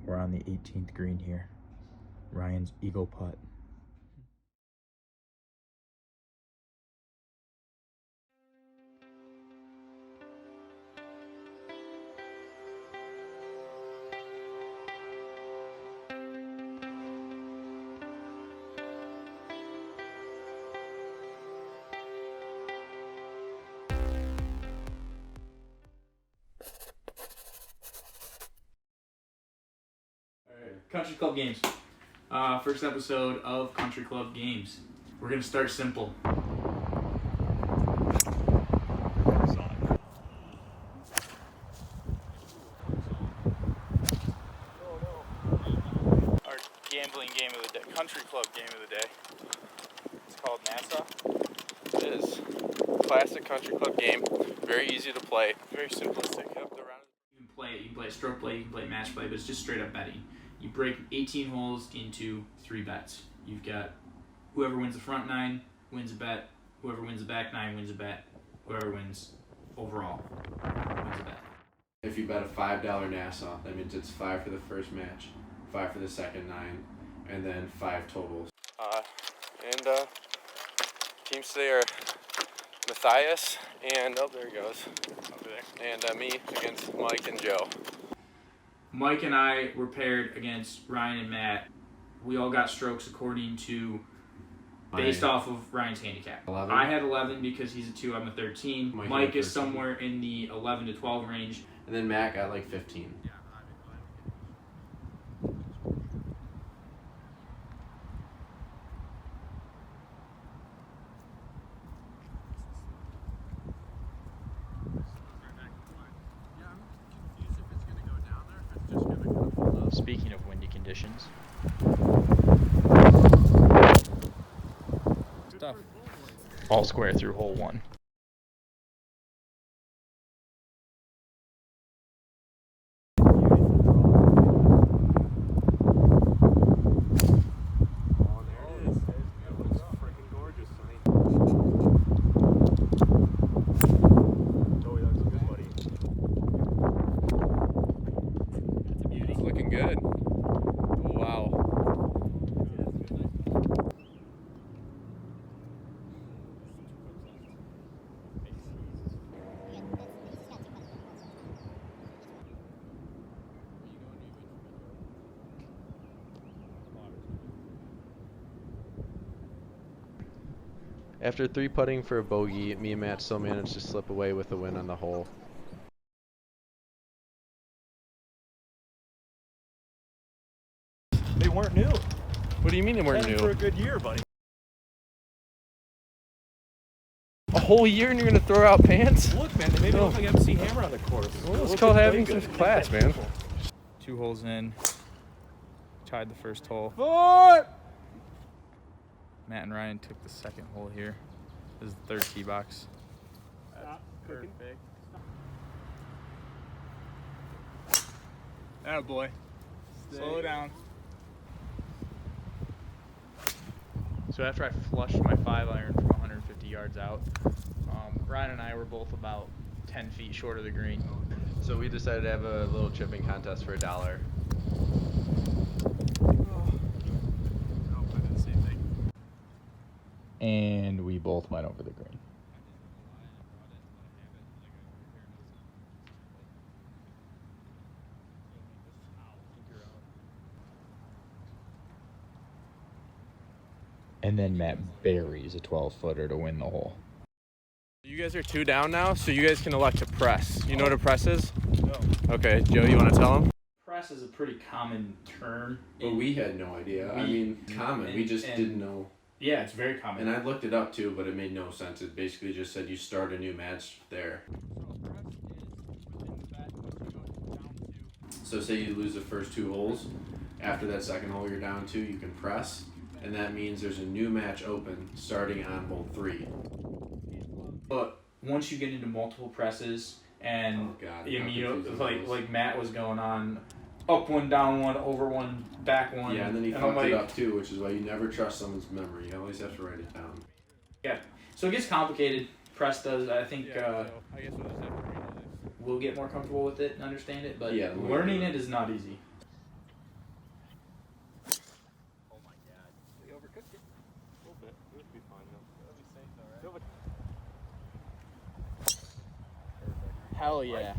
We're on the 18th green here. Ryan's eagle putt. Country Club Games. First episode of Country Club Games. We're gonna start simple. Our gambling game of the day, Country Club game of the day. It's called Nassau. It is. Classic Country Club game. Very easy to play. Very simplistic. Yep, the round. You can play stroke play, you can play match play, but it's just straight up betting. You break 18 holes into 3 bets. You've got whoever wins the front 9 wins a bet, whoever wins the back 9 wins a bet, whoever wins overall wins a bet. If you bet a $5 Nassau, that means it's 5 for the first match, 5 for the second 9, and then 5 totals. Teams today are Matthias and there he goes over there, and me against Mike and Joe. Mike and I were paired against Ryan and Matt. We all got strokes according to, based off of Ryan's handicap. 11. I had 11 because he's a 2, I'm a 13. Mike is 13. somewhere in the 11 to 12 range. And then Matt got like 15. Speaking of windy conditions. Stuff. All square through hole 1. Looking good. Wow. After 3 putting for a bogey, me and Matt still managed to slip away with a win on the hole. They weren't new. What do you mean they weren't Heading new? for a good year, buddy. A whole year and you're gonna throw out pants? Look, man, they made me look like MC Hammer on the course. Well, it's called having some class, man. 2 holes in. Tied the first hole. 4! Matt and Ryan took the second hole here. This is the 3rd tee box. Perfect. Atta boy. Slow down. So after I flushed my 5-iron from 150 yards out, Ryan and I were both about 10 feet short of the green. So we decided to have a little chipping contest for $1. And we both went over the green. And then Matt buries a 12-footer to win the hole. You guys are 2 down now, so you guys can elect to press. You know what a press is? No. Okay, Joe, you want to tell them? Press is a pretty common term. But we had no idea. Common. We just didn't know. Yeah, it's very common. And I looked it up too, but it made no sense. It basically just said you start a new match there. So say you lose the first 2 holes. After that second hole you're down 2, you can press. And that means there's a new match open starting on hole 3. But once you get into multiple presses and like Matt was going on up one, down one, over one, back one. Yeah, and then he fucked it up too, which is why you never trust someone's memory. You always have to write it down. Yeah, so it gets complicated. Press does. I think I guess we'll just have to read it. we'll get more comfortable with it and understand it, but Yeah, learning it is not easy. Hell yeah.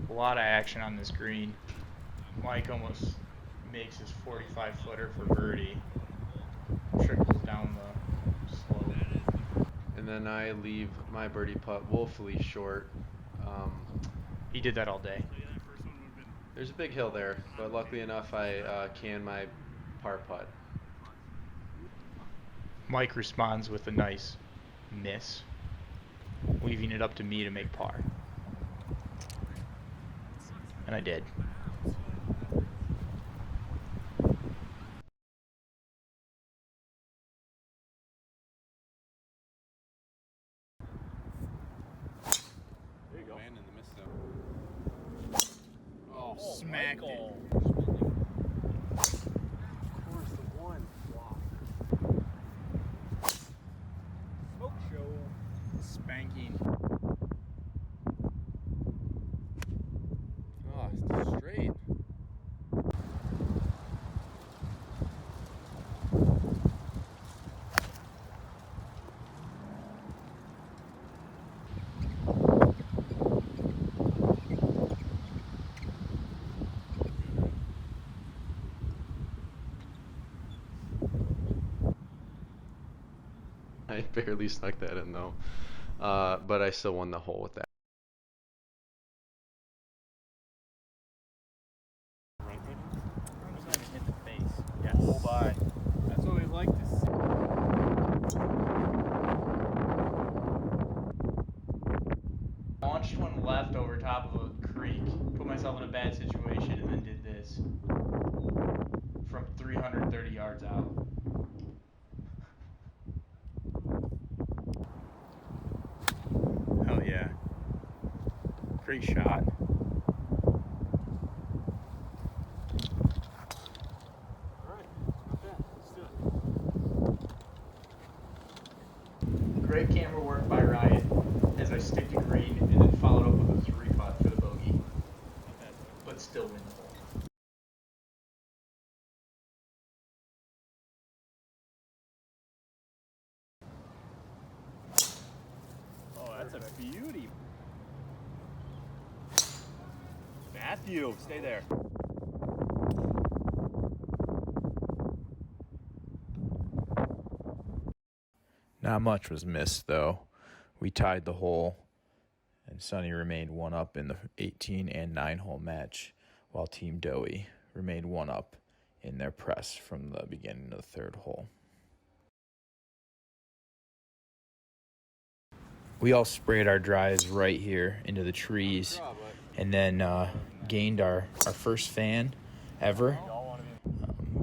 A lot of action on this green. Mike almost makes his 45-footer for birdie. Trickles down the slope. And then I leave my birdie putt woefully short. He did that all day. There's a big hill there, but luckily enough I can my par putt. Mike responds with a nice miss, leaving it up to me to make par. And I did. There you go. Man in the mist though. Oh, Smacked it. Course the one. Wow. Smoke show. Spanking. Oh, it's straight. I barely snuck that in though, but I still won the hole with that. Right, maybe? I'm just gonna hit the face. Yes. Oh, bye. That's what we like to see. Launched one left over top of a creek, put myself in a bad situation, and then did this from 330 yards out. Hell yeah. Great shot. Alright, not bad. Let's do it. Great camera work by Ryan as I stick to green and then followed up with a 3-putt for the bogey, but still win the hole. Oh, that's a beauty. Matthew, stay there. Not much was missed, though. We tied the hole, and Sonny remained one up in the 18 and 9-hole match, while Team Doughy remained one up in their press from the beginning of the third hole. We all sprayed our drives right here into the trees, and then gained our first fan ever.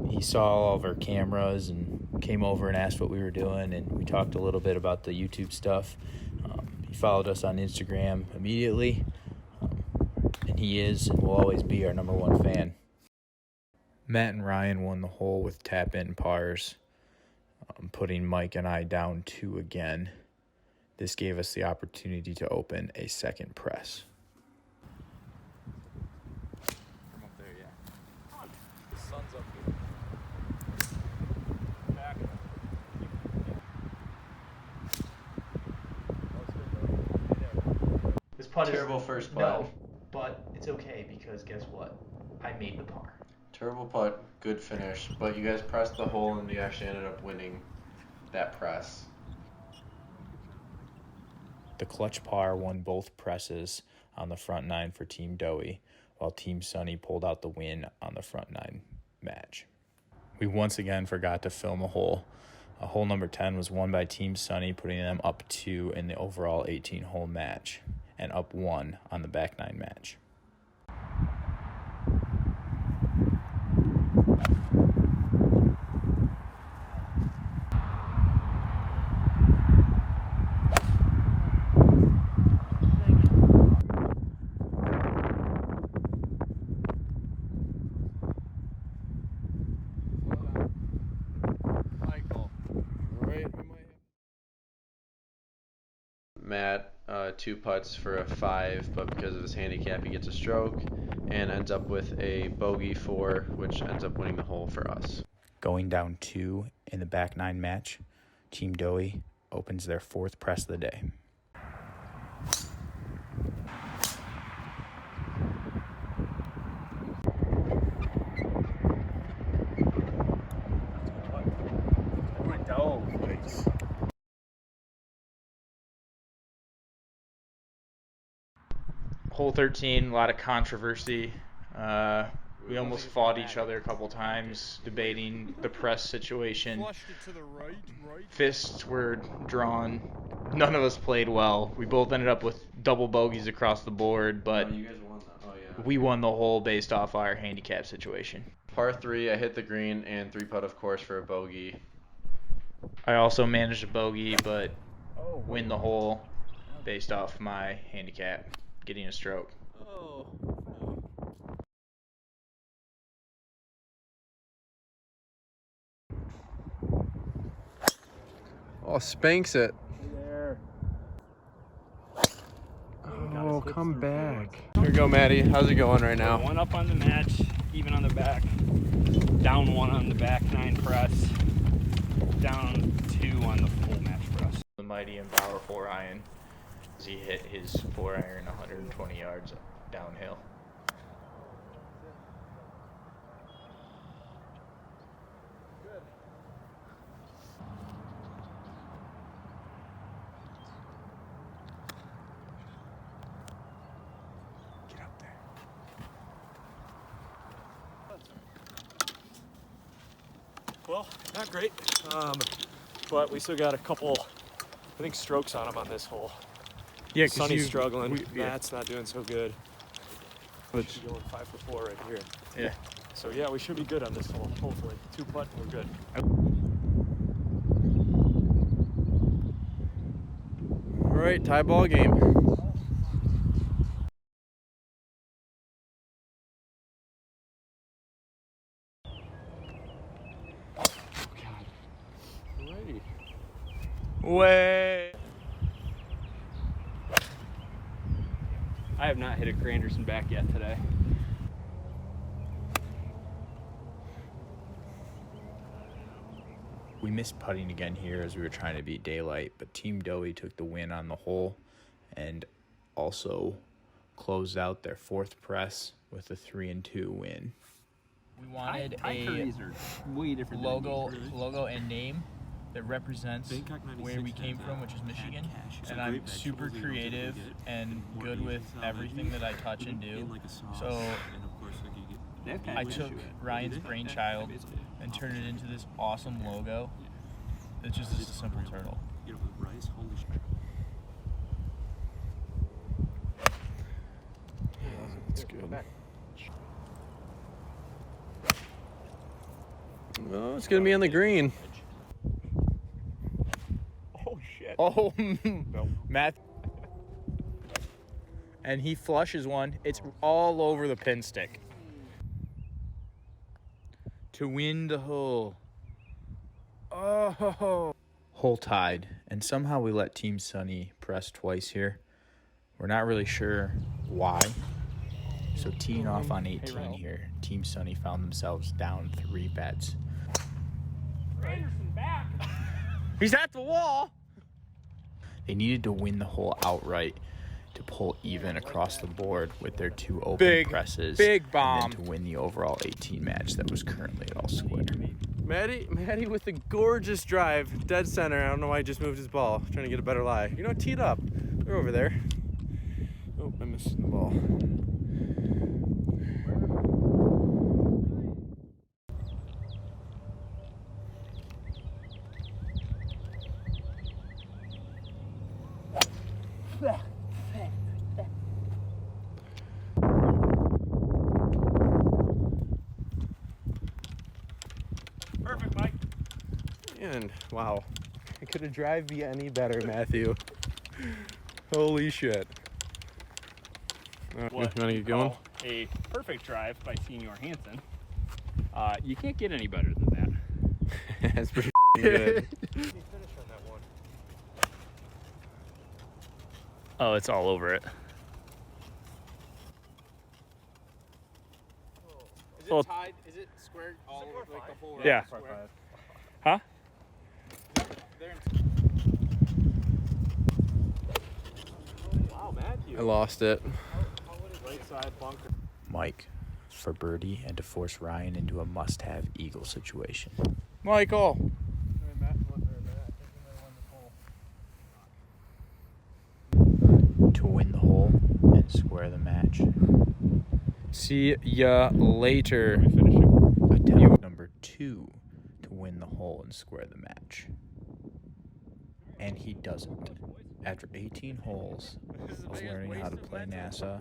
He saw all of our cameras and came over and asked what we were doing, and we talked a little bit about the YouTube stuff. He followed us on Instagram immediately, and he is and will always be our #1 fan. Matt and Ryan won the hole with tap-in pars, putting Mike and I down 2 again. This gave us the opportunity to open a second press. From up there, yeah. The sun's up here. Back. This putt Terrible is first putt. No, but it's okay because guess what? I made the par. Terrible putt, good finish, but you guys pressed the hole and you actually ended up winning that press. The clutch par won both presses on the front 9 for Team Doughy, while Team Sonny pulled out the win on the front 9 match. We once again forgot to film a hole. Hole number 10 was won by Team Sonny, putting them up 2 in the overall 18-hole match, and up 1 on the back 9 match. Matt, 2 putts for a 5, but because of his handicap, he gets a stroke. and ends up with a bogey 4, which ends up winning the hole for us. Going down 2 in the back 9 match, Team Doughy opens their 4th press of the day. Hole 13, a lot of controversy. We almost fought each other a couple times debating the press situation. Flushed it to the right. Fists were drawn. None of us played well. We both ended up with double bogeys across the board, but you guys won that. Oh yeah. we won the hole based off our handicap situation. Par 3, I hit the green and 3-putt, of course, for a bogey. I also managed a bogey, but win the hole based off my handicap, getting a stroke. Oh. Oh, spanks it. There. Oh, come back. Here we go, Maddie. How's it going right now? 1 up on the match, even on the back. Down 1 on the back 9 press. Down 2 on the full match press. The mighty and powerful Ryan, as he hit his 4-iron 120 yards downhill. Get up there. Well, not great, but we still got a couple, I think, strokes on him on this hole. Yeah, Sonny's struggling. Matt's not doing so good. We should be going 5 for 4 right here. Yeah. So yeah, we should be good on this hole. Hopefully, 2-putt, we're good. All right, tie ball game. Alrighty. Way. I have not hit a Granderson back yet today. We missed putting again here as we were trying to beat daylight, but Team Doughy took the win on the hole and also closed out their 4th press with a 3-2 win. We wanted a way different logo and name that represents where we came from, which is Michigan. And I'm super creative and good with everything that I touch and do. So I took Ryan's brainchild and turned it into this awesome logo. It's just a simple turtle. That's good. Oh, it's gonna be on the green. Oh shit. Oh, Matt. And he flushes one. It's all over the pin stick. To win the hole. Oh. Hole tied. And somehow we let Team Sunny press twice here. We're not really sure why. So teeing off on 18 here, Team Sunny found themselves down 3 bets. Granderson back. He's at the wall. They needed to win the hole outright to pull even across the board with their 2 open presses. Big bomb. And then to win the overall 18 match that was currently all square. Maddie with the gorgeous drive, dead center. I don't know why he just moved his ball. Trying to get a better lie. You know, teed up. They're over there. Oh, I missed the ball. Perfect, Mike. And wow, could a drive be any better, Matthew? Holy shit. You want to get going? A perfect drive by Senior Hansen. You can't get any better than that. That's pretty good. Oh, it's all over it. Is Well- it tied? Is it squared all over like the whole Yeah. square? Huh? Wow, Matthew. I lost it. Right side bunker. Mike for birdie and to force Ryan into a must-have eagle situation. Michael. To win the hole and square the match. See ya later. Attempt number 2 to win the hole and square the match. And he doesn't. After 18 holes of learning how to play Nassau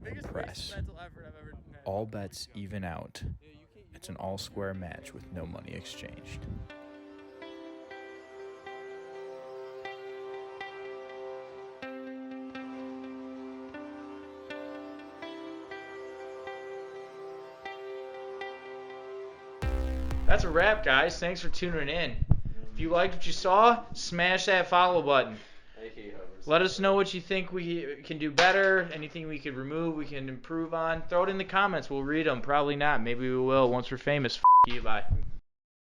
and press, all bets even out. It's an all-square match with no money exchanged. That's a wrap, guys. Thanks for tuning in. If you liked what you saw, smash that follow button. Let us know what you think we can do better, anything we could remove, we can improve on. Throw it in the comments. We'll read them. Probably not. Maybe we will once we're famous. F*** you. Bye.